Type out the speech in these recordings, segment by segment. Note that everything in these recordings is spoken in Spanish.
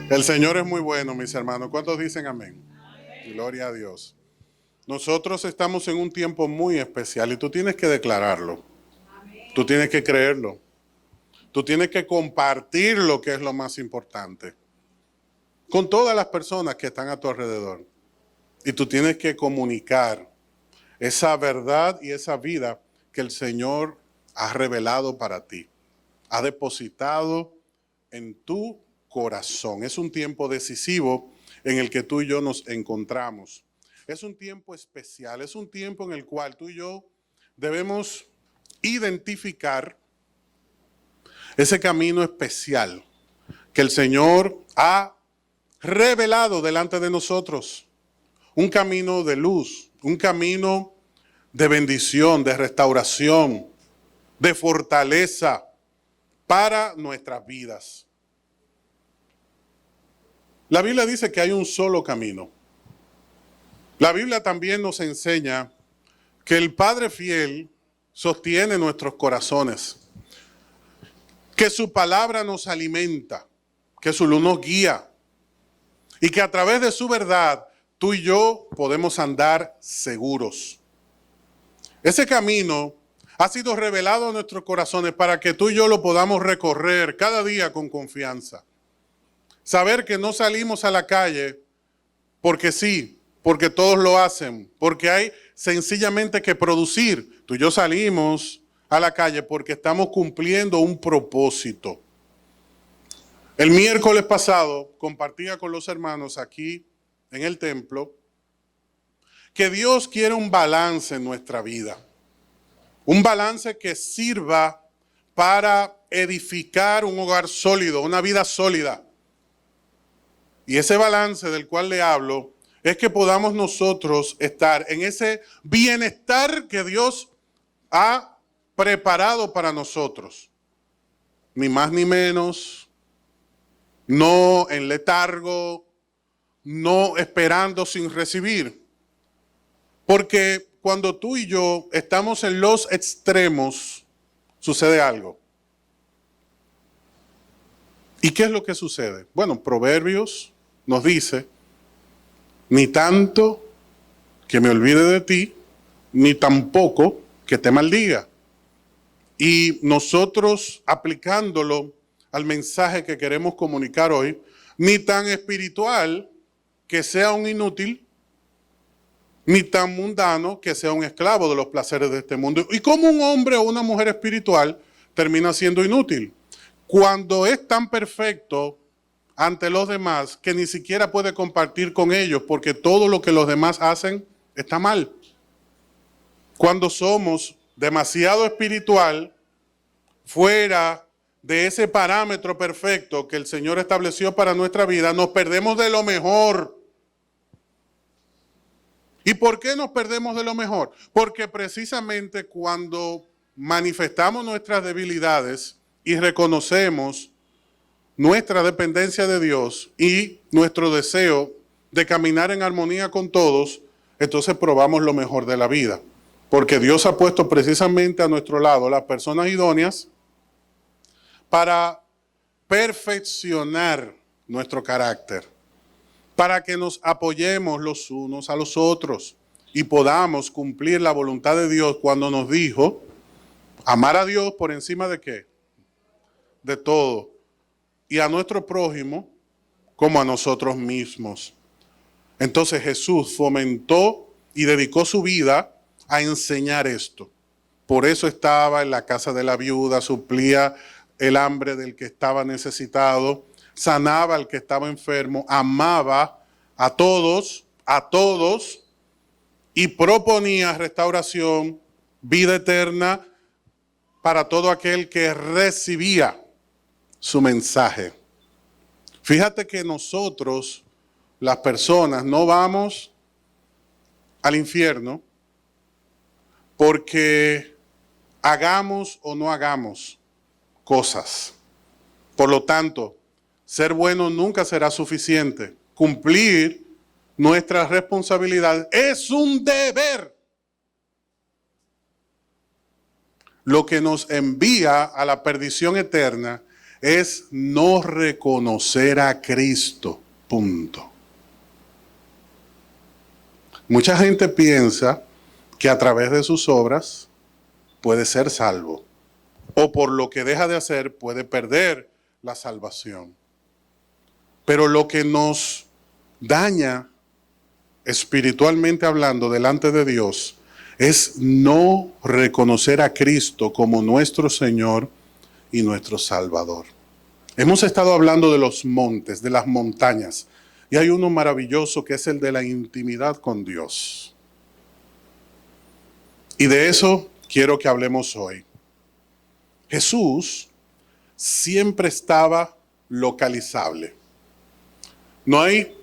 El Señor es muy bueno, mis hermanos. ¿Cuántos dicen amén? Gloria a Dios. Nosotros estamos en un tiempo muy especial y tú tienes que declararlo. Tú tienes que creerlo. Tú tienes que compartir lo que es lo más importante con todas las personas que están a tu alrededor. Y tú tienes que comunicar esa verdad y esa vida que el Señor ha revelado para ti. Ha depositado en tu corazón. Es un tiempo decisivo en el que tú y yo nos encontramos. Es un tiempo especial, es un tiempo en el cual tú y yo debemos identificar ese camino especial que el Señor ha revelado delante de nosotros. Un camino de luz, un camino de bendición, de restauración, de fortaleza para nuestras vidas. La Biblia dice que hay un solo camino. La Biblia también nos enseña que el Padre fiel sostiene nuestros corazones, que su palabra nos alimenta, que su luz nos guía y que a través de su verdad tú y yo podemos andar seguros. Ese camino ha sido revelado a nuestros corazones para que tú y yo lo podamos recorrer cada día con confianza. Saber que no salimos a la calle porque sí, porque todos lo hacen, porque hay sencillamente que producir. Tú y yo salimos a la calle porque estamos cumpliendo un propósito. El miércoles pasado compartía con los hermanos aquí en el templo que Dios quiere un balance en nuestra vida. Un balance que sirva para edificar un hogar sólido, una vida sólida. Y ese balance del cual le hablo es que podamos nosotros estar en ese bienestar que Dios ha preparado para nosotros. Ni más ni menos, no en letargo, no esperando sin recibir. Porque cuando tú y yo estamos en los extremos, sucede algo. ¿Y qué es lo que sucede? Bueno, Proverbios nos dice, ni tanto que me olvide de ti, ni tampoco que te maldiga. Y nosotros aplicándolo al mensaje que queremos comunicar hoy, ni tan espiritual que sea un inútil, ni tan mundano que sea un esclavo de los placeres de este mundo. ¿Y cómo un hombre o una mujer espiritual termina siendo inútil? Cuando es tan perfecto ante los demás que ni siquiera puede compartir con ellos porque todo lo que los demás hacen está mal. Cuando somos demasiado espiritual, fuera de ese parámetro perfecto que el Señor estableció para nuestra vida, nos perdemos de lo mejor. ¿Y por qué nos perdemos de lo mejor? Porque precisamente cuando manifestamos nuestras debilidades y reconocemos nuestra dependencia de Dios y nuestro deseo de caminar en armonía con todos, entonces probamos lo mejor de la vida. Porque Dios ha puesto precisamente a nuestro lado las personas idóneas para perfeccionar nuestro carácter, para que nos apoyemos los unos a los otros y podamos cumplir la voluntad de Dios cuando nos dijo amar a Dios por encima de ¿qué? De todo. Y a nuestro prójimo como a nosotros mismos. Entonces Jesús fomentó y dedicó su vida a enseñar esto. Por eso estaba en la casa de la viuda, suplía el hambre del que estaba necesitado, sanaba al que estaba enfermo, amaba a todos, y proponía restauración, vida eterna para todo aquel que recibía su mensaje. Fíjate que nosotros, las personas, no vamos al infierno porque hagamos o no hagamos cosas. Por lo tanto, ser bueno nunca será suficiente. Cumplir nuestras responsabilidades es un deber. Lo que nos envía a la perdición eterna es no reconocer a Cristo. Punto. Mucha gente piensa que a través de sus obras puede ser salvo, o por lo que deja de hacer puede perder la salvación. Pero lo que nos daña espiritualmente hablando delante de Dios es no reconocer a Cristo como nuestro Señor y nuestro Salvador. Hemos estado hablando de los montes, de las montañas, y hay uno maravilloso que es el de la intimidad con Dios. Y de eso quiero que hablemos hoy. Jesús siempre estaba localizable. No hay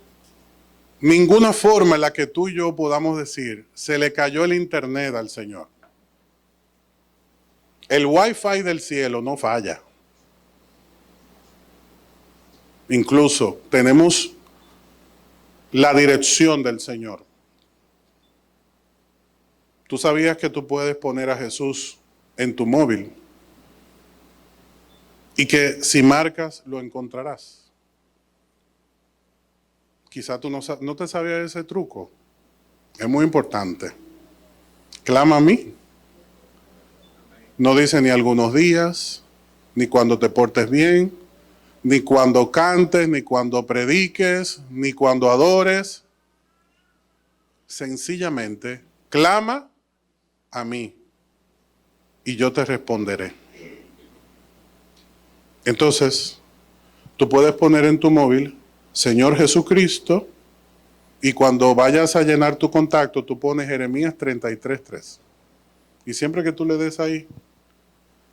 ninguna forma en la que tú y yo podamos decir, se le cayó el internet al Señor. El Wi-Fi del cielo no falla. Incluso tenemos la dirección del Señor. ¿Tú sabías que tú puedes poner a Jesús en tu móvil? Y que si marcas, lo encontrarás. Quizá tú no te sabías ese truco. Es muy importante. Clama a mí. No dice ni algunos días, ni cuando te portes bien, ni cuando cantes, ni cuando prediques, ni cuando adores. Sencillamente, clama a mí y yo te responderé. Entonces, tú puedes poner en tu móvil Señor Jesucristo, y cuando vayas a llenar tu contacto, tú pones Jeremías 33:3. Y siempre que tú le des ahí,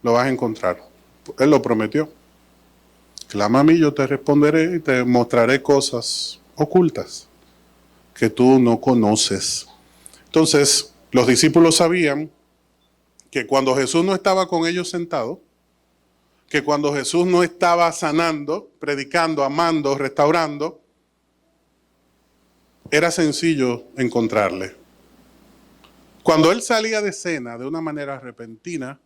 lo vas a encontrar. Él lo prometió. Clama a mí, yo te responderé y te mostraré cosas ocultas que tú no conoces. Entonces, los discípulos sabían que cuando Jesús no estaba con ellos sentado, que cuando Jesús no estaba sanando, predicando, amando, restaurando, era sencillo encontrarle. Cuando él salía de cena de una manera repentina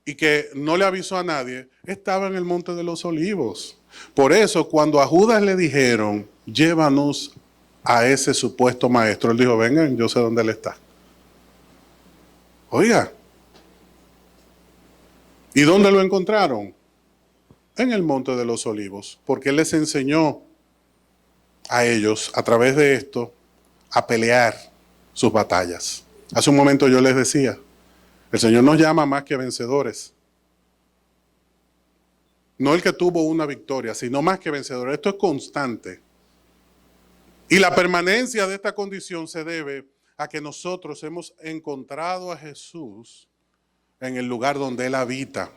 y que no le avisó a nadie, estaba en el Monte de los Olivos. Por eso, cuando a Judas le dijeron, llévanos a ese supuesto maestro, él dijo, vengan, yo sé dónde él está. Oiga, ¿y dónde lo encontraron? En el Monte de los Olivos, porque él les enseñó a ellos, a través de esto, a pelear sus batallas. Hace un momento yo les decía, el Señor nos llama más que vencedores. No el que tuvo una victoria, sino más que vencedores. Esto es constante. Y la permanencia de esta condición se debe a que nosotros hemos encontrado a Jesús en el lugar donde Él habita.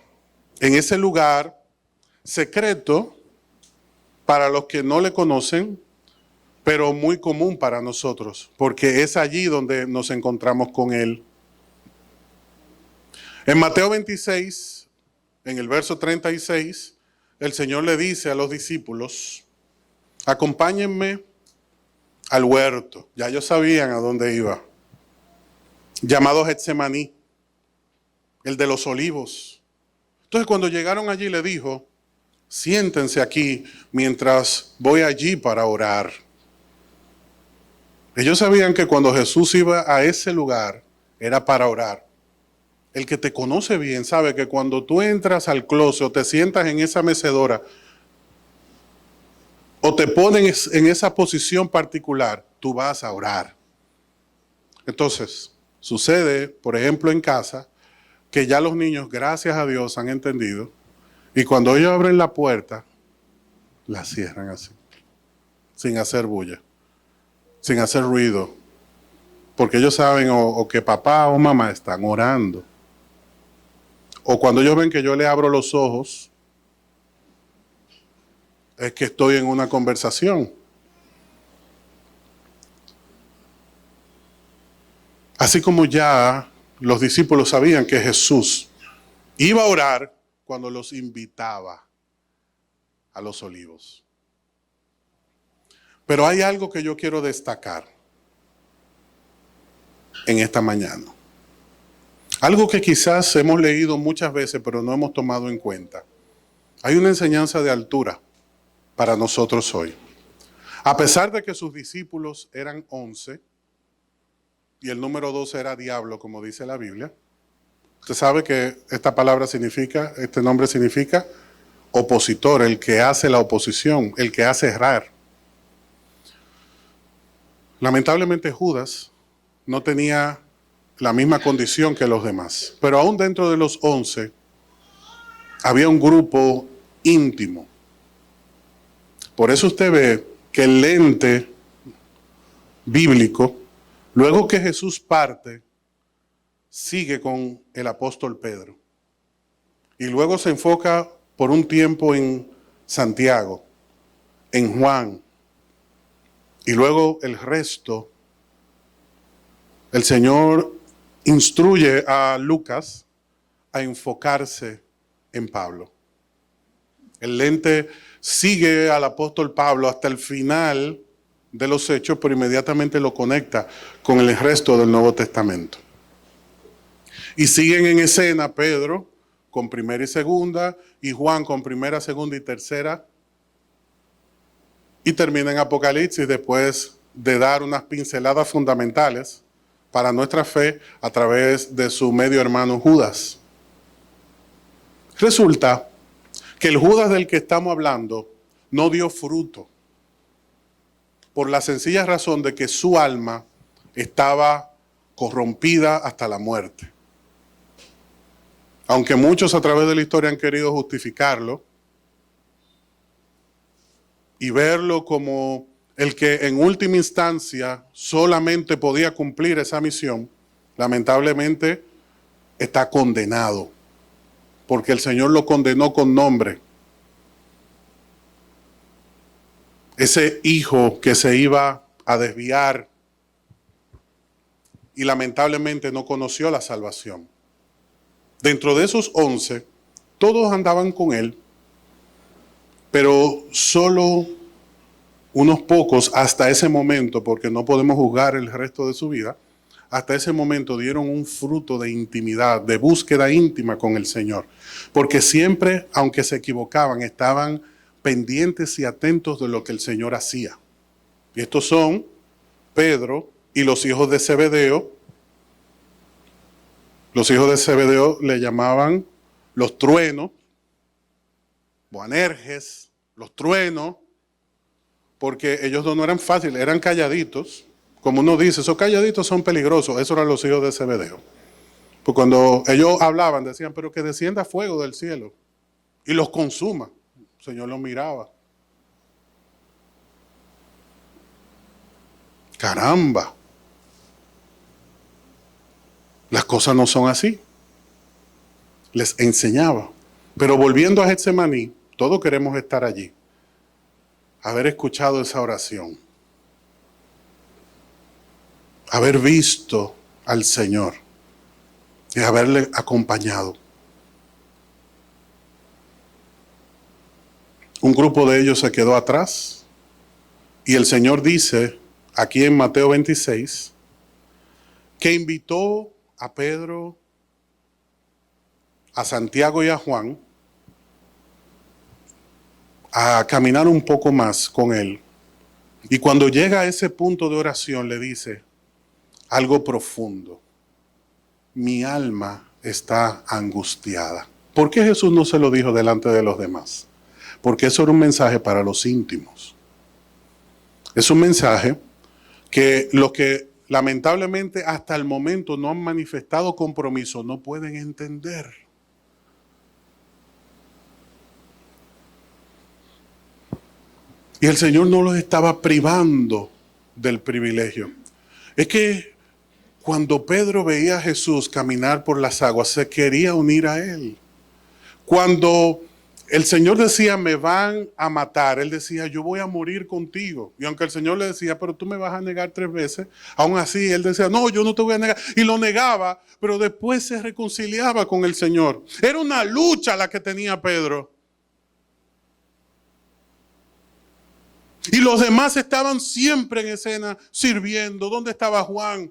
En ese lugar secreto para los que no le conocen, pero muy común para nosotros, porque es allí donde nos encontramos con Él. En Mateo 26, en el verso 36, el Señor le dice a los discípulos, acompáñenme al huerto. Ya ellos sabían a dónde iba. Llamado Getsemaní, el de los olivos. Entonces cuando llegaron allí le dijo, siéntense aquí mientras voy allí para orar. Ellos sabían que cuando Jesús iba a ese lugar era para orar. El que te conoce bien sabe que cuando tú entras al closet o te sientas en esa mecedora o te pones en esa posición particular, tú vas a orar. Entonces, sucede, por ejemplo, en casa, que ya los niños, gracias a Dios, han entendido, y cuando ellos abren la puerta, la cierran así, sin hacer bulla, sin hacer ruido, porque ellos saben o que papá o mamá están orando. O cuando ellos ven que yo le abro los ojos, es que estoy en una conversación. Así como ya los discípulos sabían que Jesús iba a orar cuando los invitaba a los olivos. Pero hay algo que yo quiero destacar en esta mañana. Algo que quizás hemos leído muchas veces, pero no hemos tomado en cuenta. Hay una enseñanza de altura para nosotros hoy. A pesar de que sus discípulos eran 11 y el número 12 era diablo, como dice la Biblia, usted sabe que esta palabra significa, este nombre significa opositor, el que hace la oposición, el que hace errar. Lamentablemente Judas no tenía la misma condición que los demás, pero aún dentro de los 11 había un grupo íntimo. Por eso usted ve que el lente bíblico, luego que Jesús parte, sigue con el apóstol Pedro. Y luego se enfoca por un tiempo en Santiago, en Juan, y luego el resto. El Señor instruye a Lucas a enfocarse en Pablo. El lente sigue al apóstol Pablo hasta el final de los Hechos, pero inmediatamente lo conecta con el resto del Nuevo Testamento. Y siguen en escena Pedro con primera y segunda, y Juan con primera, segunda y tercera, y termina en Apocalipsis después de dar unas pinceladas fundamentales para nuestra fe a través de su medio hermano Judas. Resulta que el Judas del que estamos hablando no dio fruto, por la sencilla razón de que su alma estaba corrompida hasta la muerte. Aunque muchos a través de la historia han querido justificarlo y verlo como el que en última instancia solamente podía cumplir esa misión, lamentablemente está condenado, porque el Señor lo condenó con nombre. Ese hijo que se iba a desviar y lamentablemente no conoció la salvación. Dentro de esos 11, todos andaban con él, pero solo unos pocos hasta ese momento, porque no podemos juzgar el resto de su vida, hasta ese momento dieron un fruto de intimidad, de búsqueda íntima con el Señor. Porque siempre, aunque se equivocaban, estaban pendientes y atentos de lo que el Señor hacía. Y estos son Pedro y los hijos de Zebedeo. Los hijos de Zebedeo le llamaban los truenos, Boanerges, los truenos, porque ellos no eran fáciles, eran calladitos. Como uno dice, esos calladitos son peligrosos. Esos eran los hijos de Zebedeo. Pues cuando ellos hablaban, decían, pero que descienda fuego del cielo y los consuma. El Señor los miraba. Caramba. Las cosas no son así. Les enseñaba. Pero volviendo a Getsemaní, todos queremos estar allí. Haber escuchado esa oración. Haber visto al Señor. Y haberle acompañado. Un grupo de ellos se quedó atrás. Y el Señor dice, aquí en Mateo 26, que invitó a Pedro, a Santiago y a Juan a caminar un poco más con él. Y cuando llega a ese punto de oración le dice algo profundo. Mi alma está angustiada. ¿Por qué Jesús no se lo dijo delante de los demás? Porque eso era un mensaje para los íntimos. Es un mensaje que los que lamentablemente hasta el momento no han manifestado compromiso no pueden entender. Y el Señor no los estaba privando del privilegio. Es que cuando Pedro veía a Jesús caminar por las aguas, se quería unir a él. Cuando el Señor decía, me van a matar, él decía, yo voy a morir contigo. Y aunque el Señor le decía, pero tú me vas a negar 3 veces, aún así él decía, no, yo no te voy a negar. Y lo negaba, pero después se reconciliaba con el Señor. Era una lucha la que tenía Pedro. Y los demás estaban siempre en escena sirviendo. ¿Dónde estaba Juan?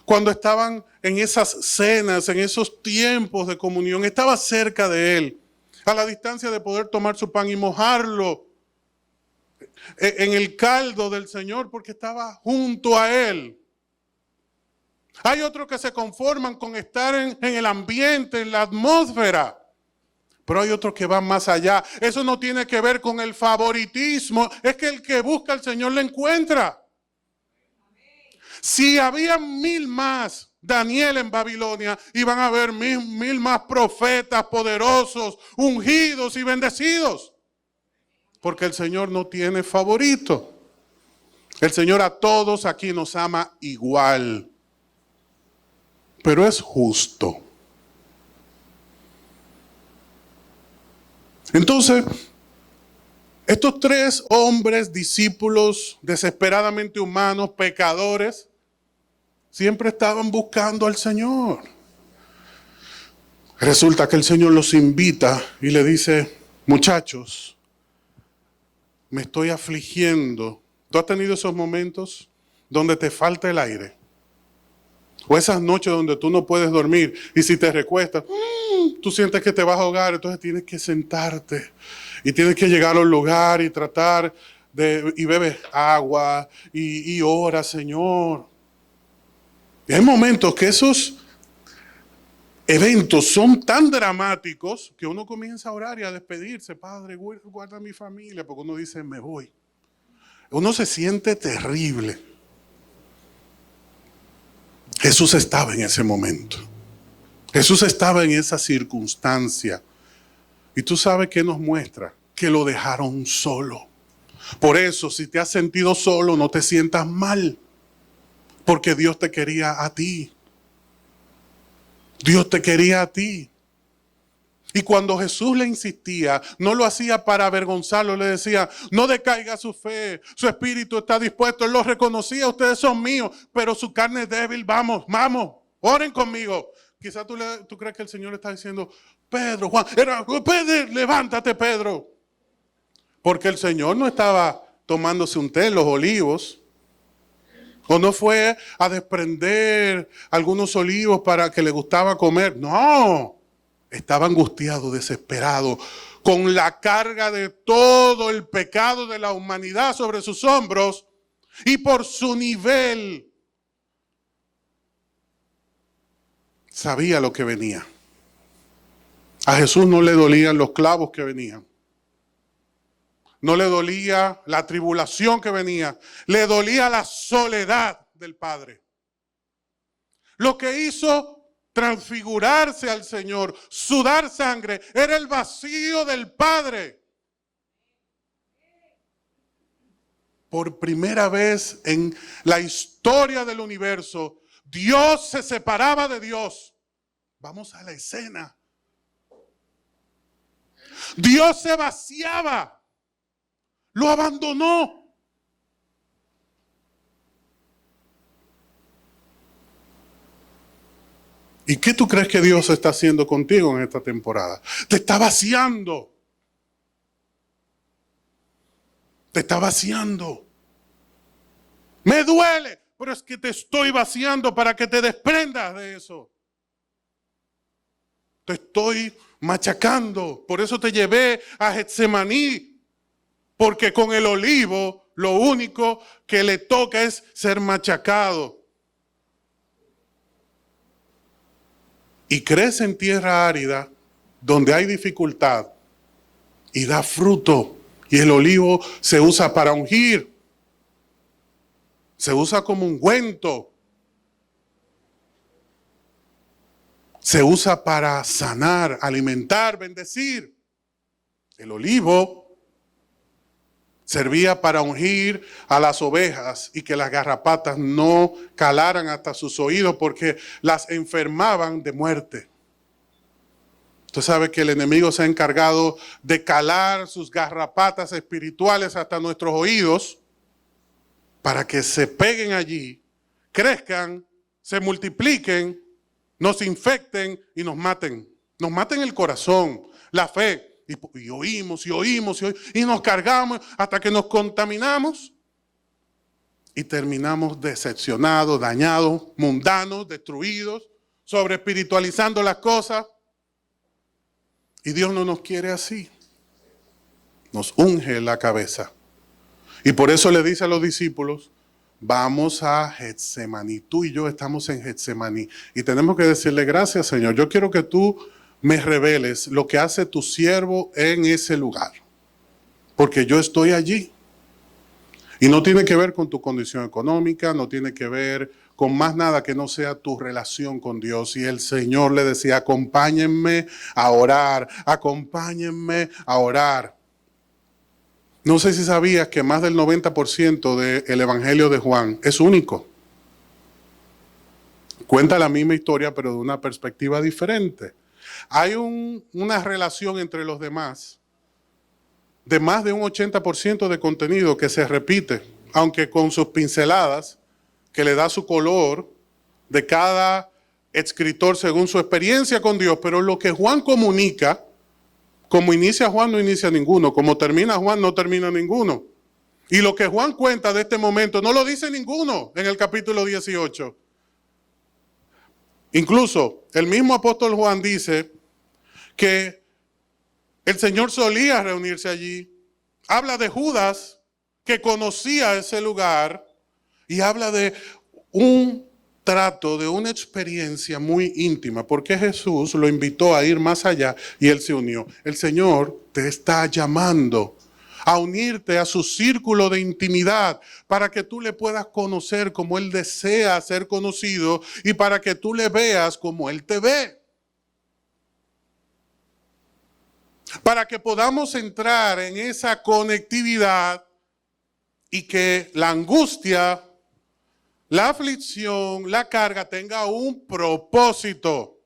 cuando estaban en esas cenas, en esos tiempos de comunión, estaba cerca de él, a la distancia de poder tomar su pan y mojarlo en el caldo del Señor, porque estaba junto a él. Hay otros que se conforman con estar en el ambiente, en la atmósfera. Pero hay otros que van más allá. Eso no tiene que ver con el favoritismo. Es que el que busca al Señor le encuentra. Si había 1000 más Daniel en Babilonia, iban a haber 1000 más profetas poderosos, ungidos y bendecidos. Porque el Señor no tiene favorito. El Señor a todos aquí nos ama igual. Pero es justo. Entonces, estos 3 hombres, discípulos, desesperadamente humanos, pecadores, siempre estaban buscando al Señor. Resulta que el Señor los invita y le dice, muchachos, me estoy afligiendo. ¿Tú has tenido esos momentos donde te falta el aire? O esas noches donde tú no puedes dormir y si te recuestas, tú sientes que te vas a ahogar, entonces tienes que sentarte y tienes que llegar al lugar y tratar y bebes agua y oras, Señor. Y hay momentos que esos eventos son tan dramáticos que uno comienza a orar y a despedirse. Padre, guarda a mi familia, porque uno dice, me voy. Uno se siente terrible. Jesús estaba en ese momento. Jesús estaba en esa circunstancia. Y tú sabes qué nos muestra, que lo dejaron solo. Por eso, si te has sentido solo, no te sientas mal. Porque Dios te quería a ti. Dios te quería a ti. Y cuando Jesús le insistía, no lo hacía para avergonzarlo, le decía, no decaiga su fe, su espíritu está dispuesto, él lo reconocía, ustedes son míos, pero su carne es débil, vamos, oren conmigo. Quizás tú crees que el Señor le está diciendo, Pedro, Juan, Pedro, levántate, Pedro. Porque el Señor no estaba tomándose un té en los olivos, o no fue a desprender algunos olivos para que le gustaba comer, no. Estaba angustiado, desesperado, con la carga de todo el pecado de la humanidad sobre sus hombros y por su nivel. Sabía lo que venía. A Jesús no le dolían los clavos que venían. No le dolía la tribulación que venía. Le dolía la soledad del Padre. Lo que hizo transfigurarse al Señor, sudar sangre, era el vacío del Padre. Por primera vez en la historia del universo, Dios se separaba de Dios. Vamos a la escena. Dios se vaciaba, lo abandonó. ¿Y qué tú crees que Dios está haciendo contigo en esta temporada? Te está vaciando. Te está vaciando. Me duele, pero es que te estoy vaciando para que te desprendas de eso. Te estoy machacando. Por eso te llevé a Getsemaní. Porque con el olivo lo único que le toca es ser machacado. Y crece en tierra árida, donde hay dificultad, y da fruto. Y el olivo se usa para ungir. Se usa como ungüento. Se usa para sanar, alimentar, bendecir. El olivo servía para ungir a las ovejas y que las garrapatas no calaran hasta sus oídos porque las enfermaban de muerte. Usted sabe que el enemigo se ha encargado de calar sus garrapatas espirituales hasta nuestros oídos para que se peguen allí, crezcan, se multipliquen, nos infecten y nos maten. Nos maten el corazón, la fe. Y oímos y nos cargamos hasta que nos contaminamos y terminamos decepcionados, dañados, mundanos, destruidos, sobre espiritualizando las cosas. Y Dios no nos quiere así. Nos unge la cabeza. Y por eso le dice a los discípulos, vamos a Getsemaní. Tú y yo estamos en Getsemaní. Y tenemos que decirle, gracias, Señor. Yo quiero que tú me reveles lo que hace tu siervo en ese lugar. Porque yo estoy allí. Y no tiene que ver con tu condición económica, no tiene que ver con más nada que no sea tu relación con Dios. Y el Señor le decía, acompáñenme a orar, acompáñenme a orar. No sé si sabías que más del 90% del Evangelio de Juan es único. Cuenta la misma historia, pero de una perspectiva diferente. Hay una relación entre los demás de más de un 80% de contenido que se repite, aunque con sus pinceladas, que le da su color de cada escritor según su experiencia con Dios, pero lo que Juan comunica, como inicia Juan no inicia ninguno, como termina Juan no termina ninguno. Y lo que Juan cuenta de este momento no lo dice ninguno en el capítulo 18. Incluso el mismo apóstol Juan dice que el Señor solía reunirse allí. Habla de Judas, que conocía ese lugar, y habla de un trato, de una experiencia muy íntima, porque Jesús lo invitó a ir más allá y él se unió. El Señor te está llamando a unirte a su círculo de intimidad para que tú le puedas conocer como Él desea ser conocido y para que tú le veas como Él te ve. Para que podamos entrar en esa conectividad y que la angustia, la aflicción, la carga tenga un propósito.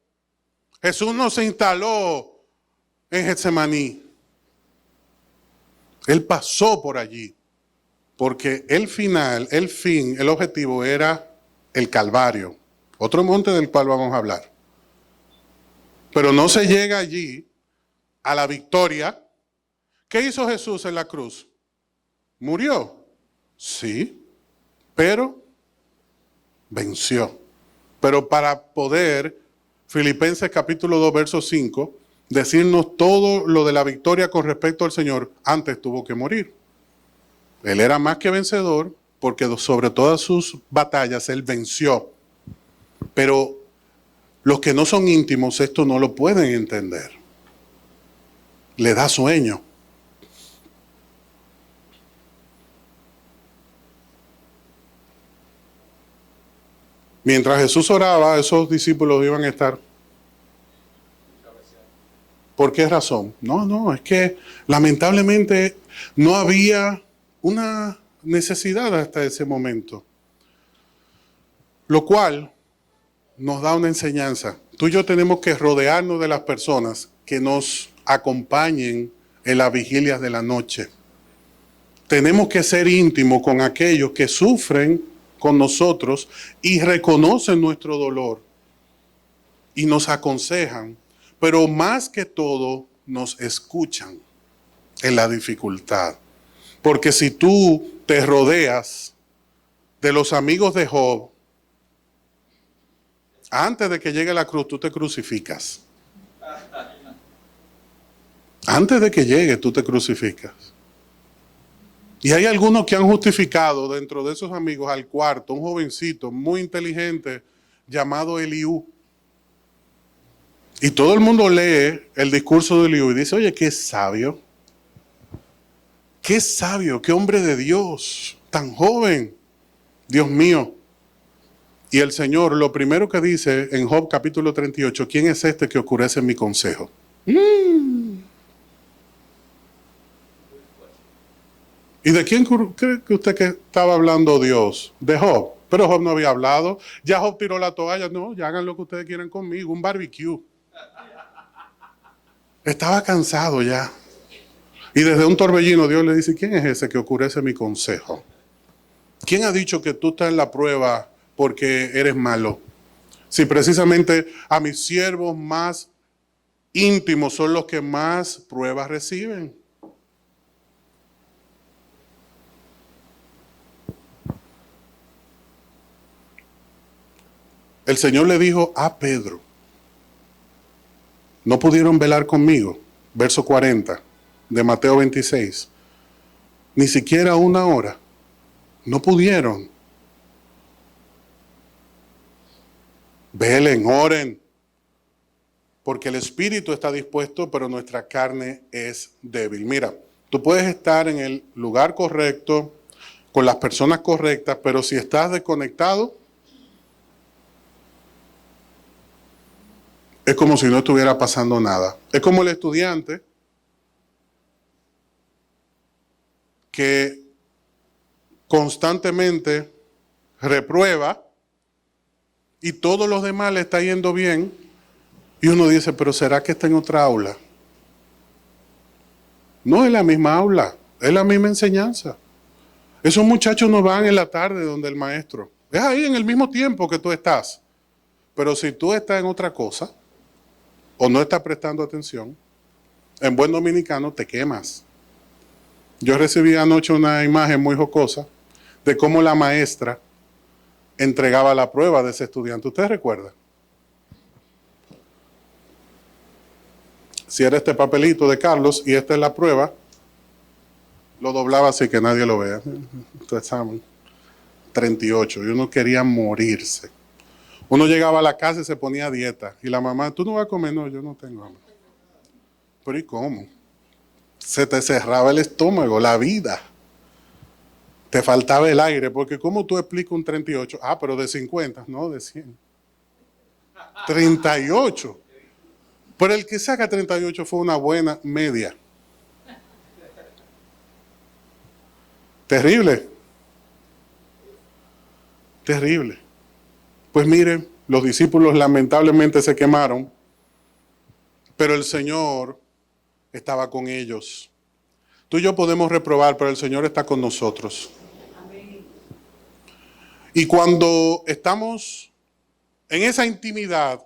Jesús no se instaló en Getsemaní. Él pasó por allí porque el final, el fin, el objetivo era el Calvario. Otro monte del cual vamos a hablar. Pero no se llega allí a la victoria. ¿Qué hizo Jesús en la cruz? ¿Murió? Sí, pero venció. Pero para poder, Filipenses capítulo 2, verso 5, decirnos todo lo de la victoria con respecto al Señor, antes tuvo que morir. Él era más que vencedor, porque sobre todas sus batallas Él venció. Pero los que no son íntimos esto no lo pueden entender. Le da sueño. Mientras Jesús oraba, esos discípulos iban a estar. ¿Por qué razón? No, es que lamentablemente no había una necesidad hasta ese momento. Lo cual nos da una enseñanza. Tú y yo tenemos que rodearnos de las personas que nos acompañen en las vigilias de la noche. Tenemos que ser íntimos con aquellos que sufren con nosotros y reconocen nuestro dolor y nos aconsejan, pero más que todo nos escuchan en la dificultad. Porque si tú te rodeas de los amigos de Job, antes de que llegue la cruz, tú te crucificas. Antes de que llegue, tú te crucificas. Y hay algunos que han justificado dentro de esos amigos al cuarto, un jovencito muy inteligente llamado Eliú. Y todo el mundo lee el discurso de Eliú y dice, oye, qué sabio, qué hombre de Dios, tan joven, Dios mío. Y el Señor, lo primero que dice en Job capítulo 38, ¿quién es este que oscurece mi consejo? ¿Y de quién cree que usted que estaba hablando Dios? De Job. Pero Job no había hablado. Ya Job tiró la toalla. No, ya hagan lo que ustedes quieran conmigo. Un barbecue. Estaba cansado ya. Y desde un torbellino Dios le dice, ¿quién es ese que oscurece mi consejo? ¿Quién ha dicho que tú estás en la prueba porque eres malo? Si precisamente a mis siervos más íntimos son los que más pruebas reciben. El Señor le dijo a Pedro, no pudieron velar conmigo, verso 40 de Mateo 26, ni siquiera una hora, no pudieron. Velen, oren, porque el espíritu está dispuesto, pero nuestra carne es débil. Mira, tú puedes estar en el lugar correcto, con las personas correctas, pero si estás desconectado, es como si no estuviera pasando nada. Es como el estudiante que constantemente reprueba y todos los demás le está yendo bien y uno dice, pero ¿será que está en otra aula? No es la misma aula, es la misma enseñanza. Esos muchachos no van en la tarde donde el maestro. Es ahí en el mismo tiempo que tú estás. Pero si tú estás en otra cosa o no estás prestando atención, en buen dominicano te quemas. Yo recibí anoche una imagen muy jocosa de cómo la maestra entregaba la prueba de ese estudiante. ¿Usted recuerda? Si era este papelito de Carlos y esta es la prueba, lo doblaba así que nadie lo vea. Tu examen, 38, y uno quería morirse. Uno llegaba a la casa y se ponía a dieta. Y la mamá, ¿tú no vas a comer? No, yo no tengo hambre. ¿Pero y cómo? Se te cerraba el estómago, la vida. Te faltaba el aire, porque ¿cómo tú explicas un 38? Ah, pero de 50, no, de 100. 38. Pero el que saca 38 fue una buena media. Terrible. Terrible. Pues miren, los discípulos lamentablemente se quemaron, pero el Señor estaba con ellos. Tú y yo podemos reprobar, pero el Señor está con nosotros. Amén. Y cuando estamos en esa intimidad,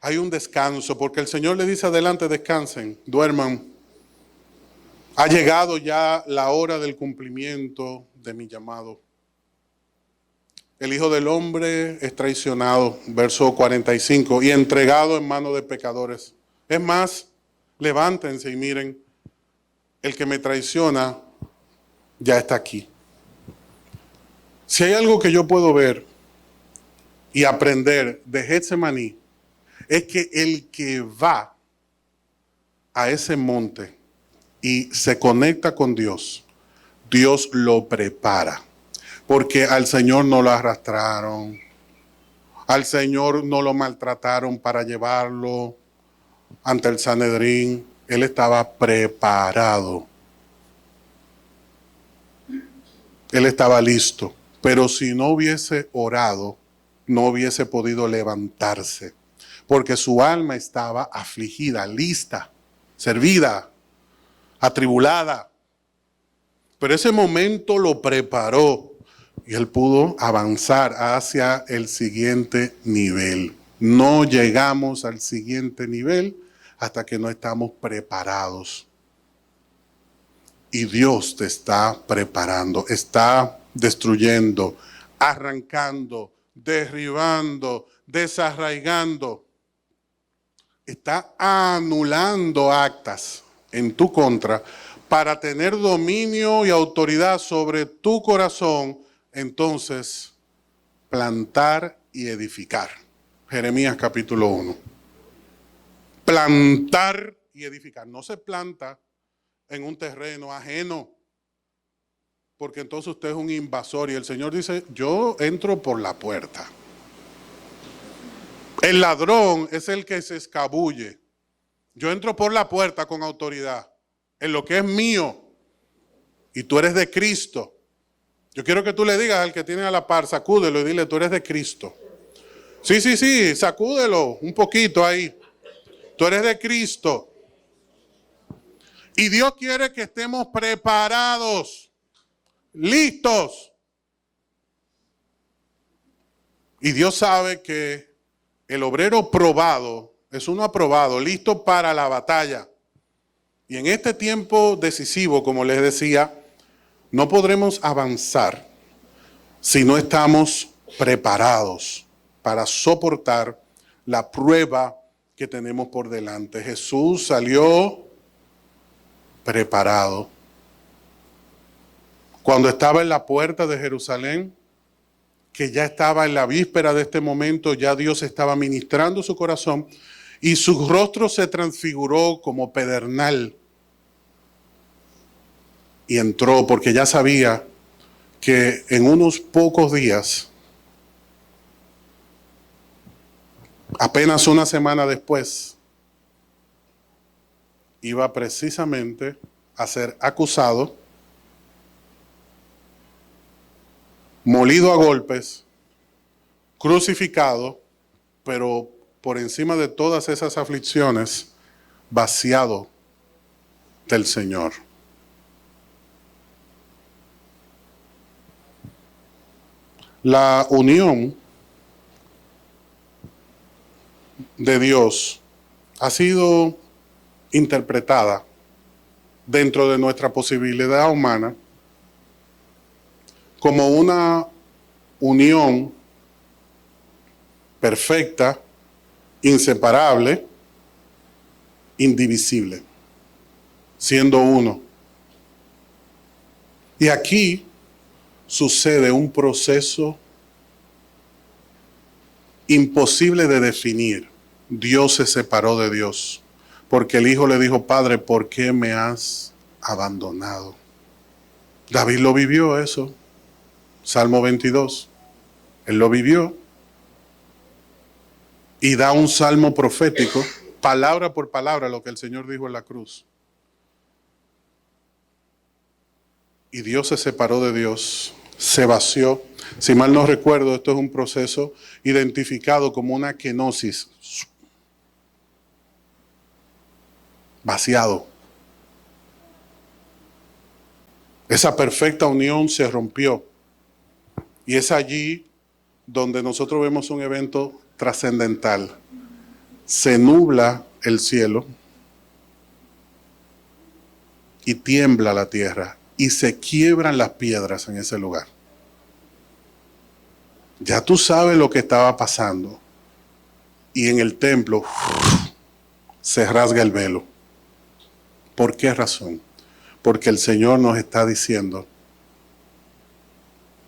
hay un descanso, porque el Señor le dice adelante, descansen, duerman. Ha llegado ya la hora del cumplimiento de mi llamado. El Hijo del Hombre es traicionado, verso 45, y entregado en manos de pecadores. Es más, levántense y miren, el que me traiciona ya está aquí. Si hay algo que yo puedo ver y aprender de Getsemaní, es que el que va a ese monte y se conecta con Dios, Dios lo prepara. Porque al Señor no lo arrastraron, al Señor no lo maltrataron para llevarlo ante el Sanedrín. Él estaba preparado. Él estaba listo. Pero si no hubiese orado, no hubiese podido levantarse. Porque su alma estaba afligida, lista, servida, atribulada. Pero ese momento lo preparó. Y él pudo avanzar hacia el siguiente nivel. No llegamos al siguiente nivel hasta que no estamos preparados. Y Dios te está preparando, está destruyendo, arrancando, derribando, desarraigando. Está anulando actas en tu contra para tener dominio y autoridad sobre tu corazón. Entonces, plantar y edificar. Jeremías capítulo 1. Plantar y edificar. No se planta en un terreno ajeno, porque entonces usted es un invasor y el Señor dice, yo entro por la puerta. El ladrón es el que se escabulle. Yo entro por la puerta con autoridad, en lo que es mío, y tú eres de Cristo. Yo quiero que tú le digas al que tiene a la par, sacúdelo y dile, tú eres de Cristo. Sí, sacúdelo un poquito ahí. Tú eres de Cristo. Y Dios quiere que estemos preparados, listos. Y Dios sabe que el obrero probado es uno aprobado, listo para la batalla. Y en este tiempo decisivo, como les decía, no podremos avanzar si no estamos preparados. para soportar la prueba que tenemos por delante. Jesús salió preparado. Cuando estaba en la puerta de Jerusalén, que ya estaba en la víspera de este momento, ya Dios estaba ministrando su corazón y su rostro se transfiguró como pedernal. Y entró porque ya sabía que en unos pocos días, apenas una semana después, iba precisamente a ser acusado, molido a golpes, crucificado, pero por encima de todas esas aflicciones, vaciado del Señor. La unión de Dios ha sido interpretada dentro de nuestra posibilidad humana como una unión perfecta, inseparable, indivisible, siendo uno. Y aquí sucede un proceso imposible de definir. Dios se separó de Dios, porque el Hijo le dijo: Padre, ¿por qué me has abandonado? David lo vivió eso, Salmo 22. Él lo vivió y da un salmo profético, palabra por palabra, lo que el Señor dijo en la cruz. Y Dios se separó de Dios, se vació. Si mal no recuerdo, esto es un proceso identificado como una kenosis. Vaciado. Esa perfecta unión se rompió. Y es allí donde nosotros vemos un evento trascendental. Se nubla el cielo y tiembla la tierra y se quiebran las piedras en ese lugar. Ya tú sabes lo que estaba pasando. Y en el templo se rasga el velo. ¿Por qué razón? Porque el Señor nos está diciendo: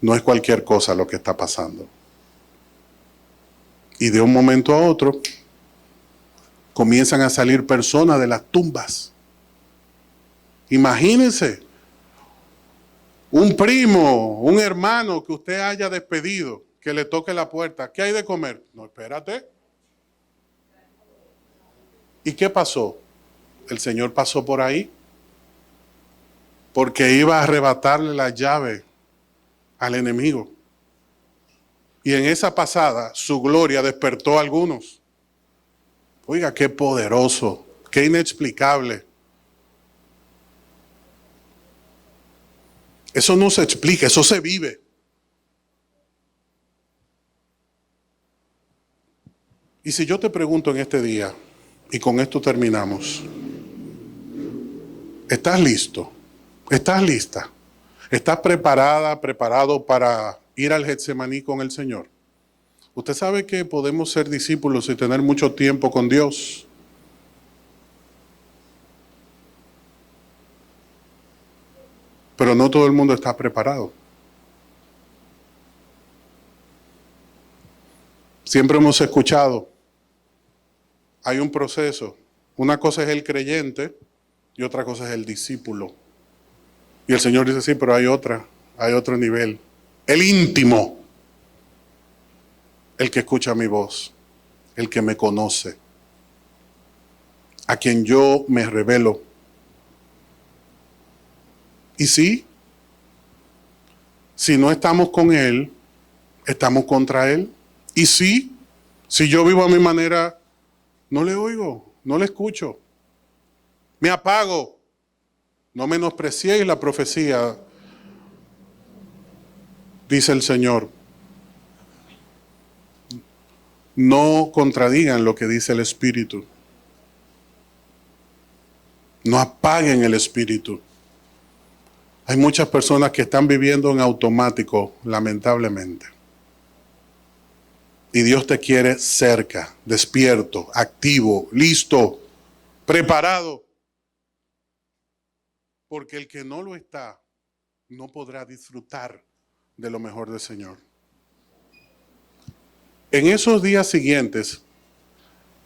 no es cualquier cosa lo que está pasando. Y de un momento a otro comienzan a salir personas de las tumbas. Imagínense, un primo, un hermano que usted haya despedido, que le toque la puerta. ¿Qué hay de comer? No, espérate. ¿Y qué pasó? El Señor pasó por ahí porque iba a arrebatarle la llave al enemigo. Y en esa pasada, su gloria despertó a algunos. Oiga, qué poderoso, qué inexplicable. Eso no se explica, eso se vive. Y si yo te pregunto en este día, y con esto terminamos, ¿estás listo? ¿Estás lista? ¿Estás preparada, preparado para ir al Getsemaní con el Señor? Usted sabe que podemos ser discípulos y tener mucho tiempo con Dios. Pero no todo el mundo está preparado. Siempre hemos escuchado, hay un proceso. Una cosa es el creyente y otra cosa es el discípulo. Y el Señor dice: sí, pero hay otro nivel. El íntimo. El que escucha mi voz, el que me conoce, a quien yo me revelo. Y sí, si no estamos con Él, estamos contra Él. Y sí, si yo vivo a mi manera, no le oigo, no le escucho. Me apago. No menospreciéis la profecía, dice el Señor. No contradigan lo que dice el Espíritu. No apaguen el Espíritu. Hay muchas personas que están viviendo en automático, lamentablemente. Y Dios te quiere cerca, despierto, activo, listo, preparado. Porque el que no lo está, no podrá disfrutar de lo mejor del Señor. En esos días siguientes,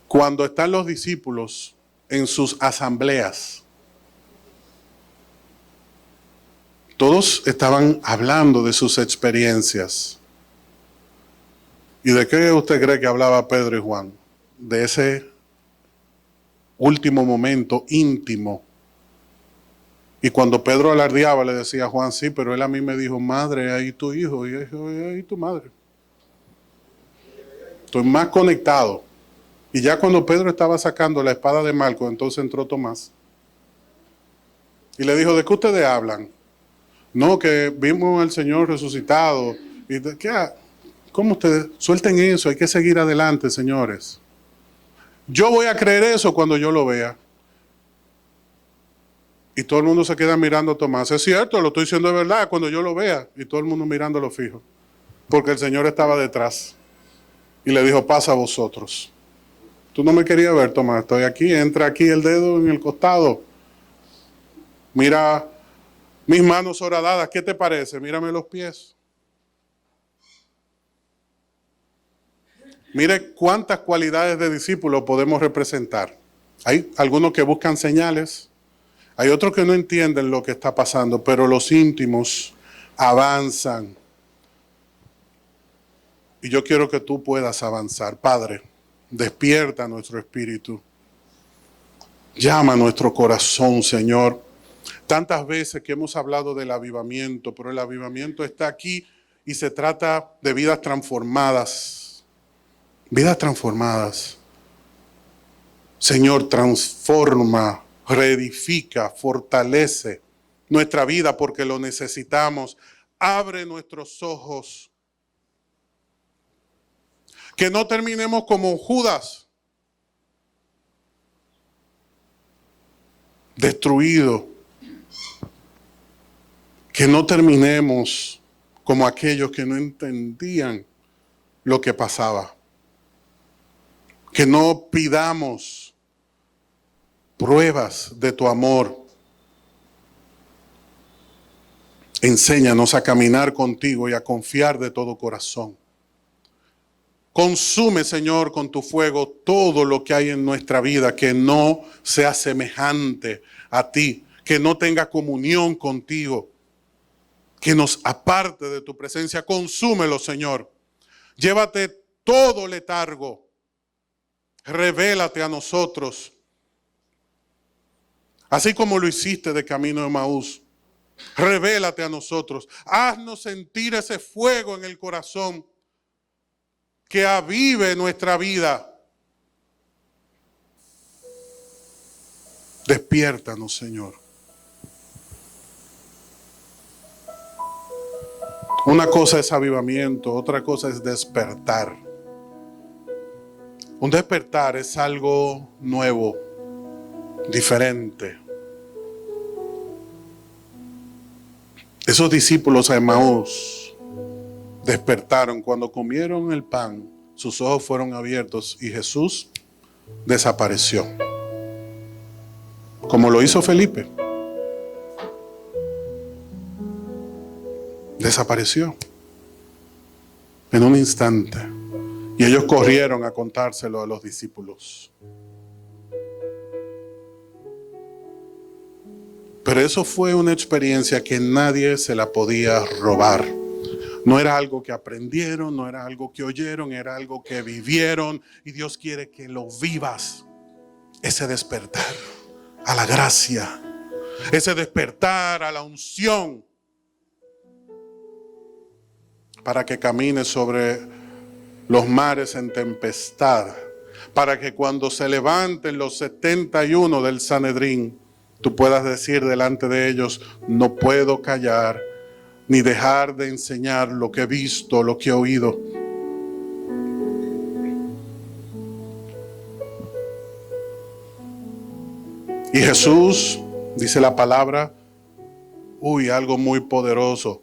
cuando están los discípulos en sus asambleas, todos estaban hablando de sus experiencias. ¿Y de qué usted cree que hablaba Pedro y Juan? De ese último momento íntimo. Y cuando Pedro alardeaba, le decía a Juan, sí, pero él a mí me dijo, madre, ahí tu hijo, y ahí tu madre. Estoy más conectado. Y ya cuando Pedro estaba sacando la espada de Malco, entonces entró Tomás. Y le dijo, ¿de qué ustedes hablan? No, que vimos al Señor resucitado. ¿Y qué? ¿Cómo ustedes? Suelten eso, hay que seguir adelante, señores. Yo voy a creer eso cuando yo lo vea. Y todo el mundo se queda mirando a Tomás. Es cierto, lo estoy diciendo de verdad, cuando yo lo vea. Y todo el mundo mirándolo fijo. Porque el Señor estaba detrás. Y le dijo, pasa a vosotros. Tú no me querías ver, Tomás, estoy aquí. Entra aquí el dedo en el costado. Mira mis manos horadadas, ¿qué te parece? Mírame los pies. Mire cuántas cualidades de discípulo podemos representar. Hay algunos que buscan señales, hay otros que no entienden lo que está pasando, pero los íntimos avanzan. Y yo quiero que tú puedas avanzar. Padre, despierta nuestro espíritu. Llama a nuestro corazón, Señor. Tantas veces que hemos hablado del avivamiento, pero el avivamiento está aquí y se trata de vidas transformadas. Vidas transformadas. Señor, transforma, reedifica, fortalece nuestra vida porque lo necesitamos. Abre nuestros ojos. Que no terminemos como Judas, destruido. Que no terminemos como aquellos que no entendían lo que pasaba. Que no pidamos pruebas de tu amor. Enséñanos a caminar contigo y a confiar de todo corazón. Consume, Señor, con tu fuego todo lo que hay en nuestra vida que no sea semejante a ti, que no tenga comunión contigo, que nos aparte de tu presencia. Consúmelo, Señor. Llévate todo letargo. Revélate a nosotros. Así como lo hiciste de camino de Emaús. Revélate a nosotros. Haznos sentir ese fuego en el corazón que avive nuestra vida. Despiértanos, Señor. Una cosa es avivamiento, otra cosa es despertar. Un despertar es algo nuevo, diferente. Esos discípulos de Emaús despertaron cuando comieron el pan, sus ojos fueron abiertos y Jesús desapareció. Como lo hizo Felipe. Desapareció en un instante. Y ellos corrieron a contárselo a los discípulos. Pero eso fue una experiencia que nadie se la podía robar. No era algo que aprendieron, no era algo que oyeron, era algo que vivieron. Y Dios quiere que lo vivas. Ese despertar a la gracia. Ese despertar a la unción. Para que camines sobre los mares en tempestad. Para que cuando se levanten los 71 del Sanedrín, tú puedas decir delante de ellos, no puedo callar, ni dejar de enseñar lo que he visto, lo que he oído. Y Jesús, dice la palabra, algo muy poderoso,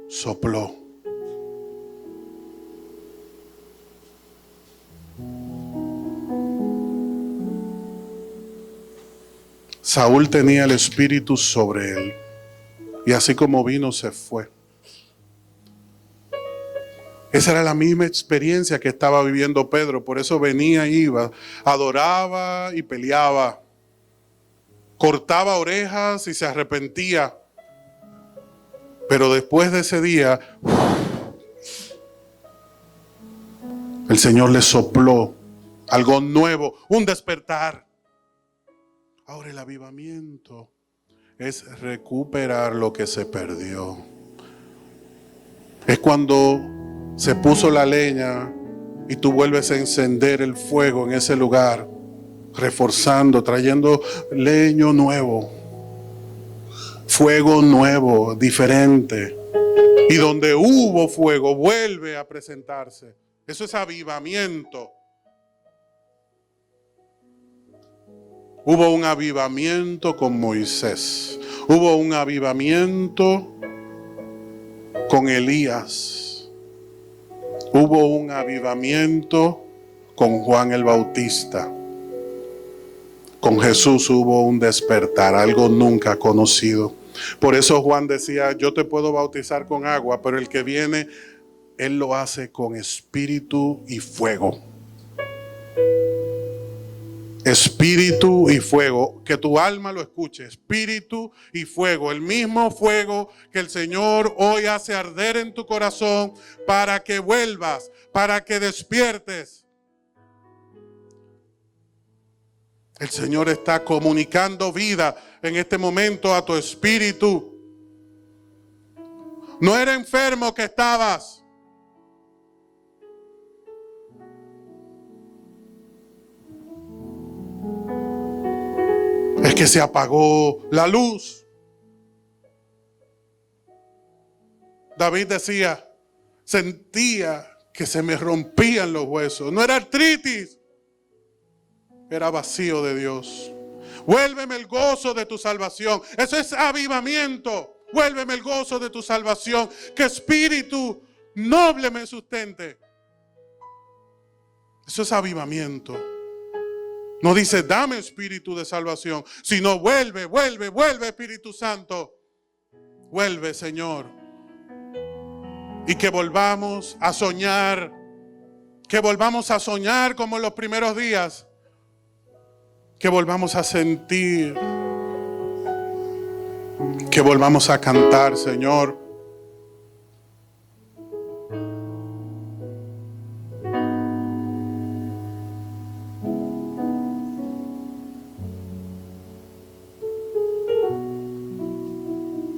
sopló. Saúl tenía el espíritu sobre él. Y así como vino, se fue. Esa era la misma experiencia que estaba viviendo Pedro. Por eso venía, iba, adoraba y peleaba. Cortaba orejas y se arrepentía. Pero después de ese día, el Señor le sopló algo nuevo, un despertar. Ahora el avivamiento es recuperar lo que se perdió. Es cuando se puso la leña y tú vuelves a encender el fuego en ese lugar, reforzando, trayendo leño nuevo, fuego nuevo, diferente. Y donde hubo fuego, vuelve a presentarse. Eso es avivamiento. Hubo un avivamiento con Moisés. Hubo un avivamiento con Elías. Hubo un avivamiento con Juan el Bautista. Con Jesús hubo un despertar, algo nunca conocido. Por eso Juan decía, yo te puedo bautizar con agua, pero el que viene, Él lo hace con espíritu y fuego. Espíritu y fuego, que tu alma lo escuche, espíritu y fuego, el mismo fuego que el Señor hoy hace arder en tu corazón para que vuelvas, para que despiertes. El Señor está comunicando vida en este momento a tu espíritu. No era enfermo que estabas. Es que se apagó la luz. David decía, sentía que se me rompían los huesos. No era artritis, era vacío de Dios. Vuélveme el gozo de tu salvación. Eso es avivamiento. Vuélveme el gozo de tu salvación. Que espíritu noble me sustente. Eso es avivamiento. No dice, dame espíritu de salvación, sino vuelve, Espíritu Santo. Vuelve, Señor. Y que volvamos a soñar. Que volvamos a soñar como en los primeros días. Que volvamos a sentir. Que volvamos a cantar, Señor.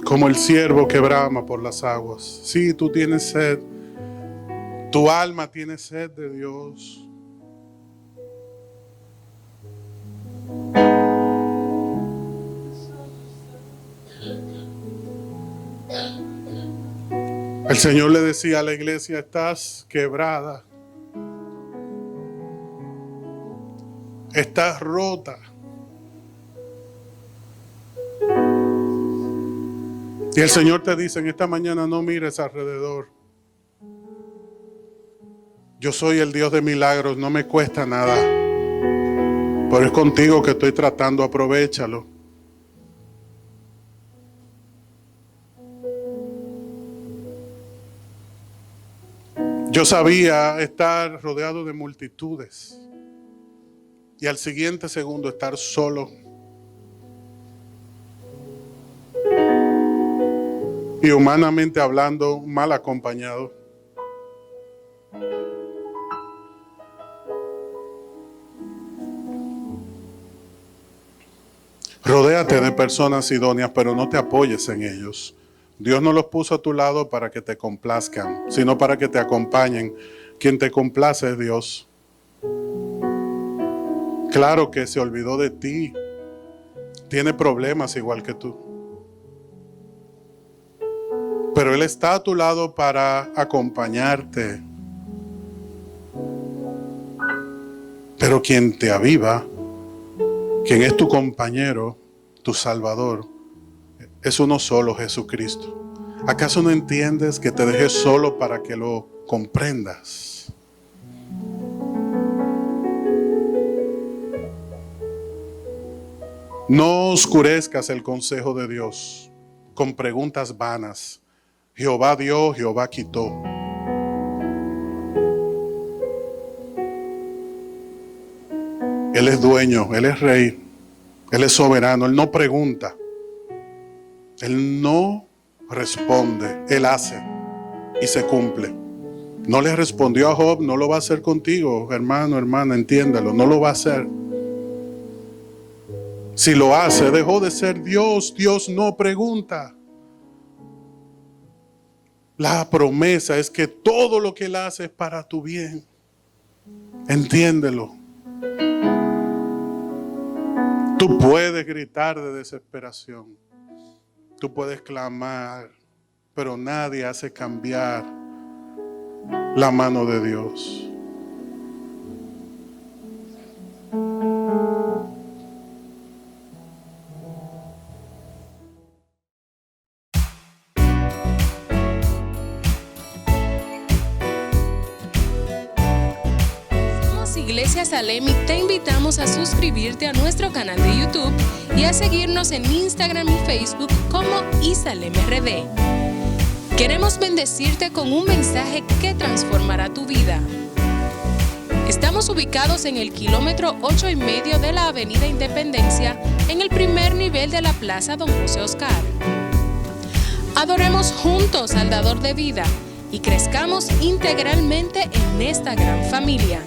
Como el ciervo que brama por las aguas. Sí, tú tienes sed. Tu alma tiene sed de Dios. El Señor le decía a la iglesia, estás quebrada. Estás rota. Y el Señor te dice en esta mañana, no mires alrededor. Yo soy el Dios de milagros, no me cuesta nada. Pero es contigo que estoy tratando, aprovéchalo. Yo sabía estar rodeado de multitudes y al siguiente segundo estar solo. Y humanamente hablando, mal acompañado. Rodéate de personas idóneas, pero no te apoyes en ellos. Dios no los puso a tu lado para que te complazcan, sino para que te acompañen. Quien te complace es Dios. Claro que se olvidó de ti. Tiene problemas igual que tú. Pero Él está a tu lado para acompañarte. Pero quien te aviva, quien es tu compañero, tu Salvador, es uno solo, Jesucristo. ¿Acaso no entiendes que te dejé solo para que lo comprendas? No oscurezcas el consejo de Dios con preguntas vanas. Jehová dio, Jehová quitó. Él es dueño, Él es rey, Él es soberano, Él no pregunta, Él no responde, Él hace y se cumple. No le respondió a Job, no lo va a hacer contigo, hermano, hermana, entiéndalo, no lo va a hacer. Si lo hace, dejó de ser Dios. Dios no pregunta. La promesa es que todo lo que Él hace es para tu bien. Entiéndelo. Tú puedes gritar de desesperación. Tú puedes clamar, pero nadie hace cambiar la mano de Dios. Iglesia Salem y te invitamos a suscribirte a nuestro canal de YouTube y a seguirnos en Instagram y Facebook como ISalemRD. Queremos bendecirte con un mensaje que transformará tu vida. Estamos ubicados en el kilómetro 8,5 de la Avenida Independencia, en el primer nivel de la Plaza Don José Oscar. Adoremos juntos al Dador de vida y crezcamos integralmente en esta gran familia.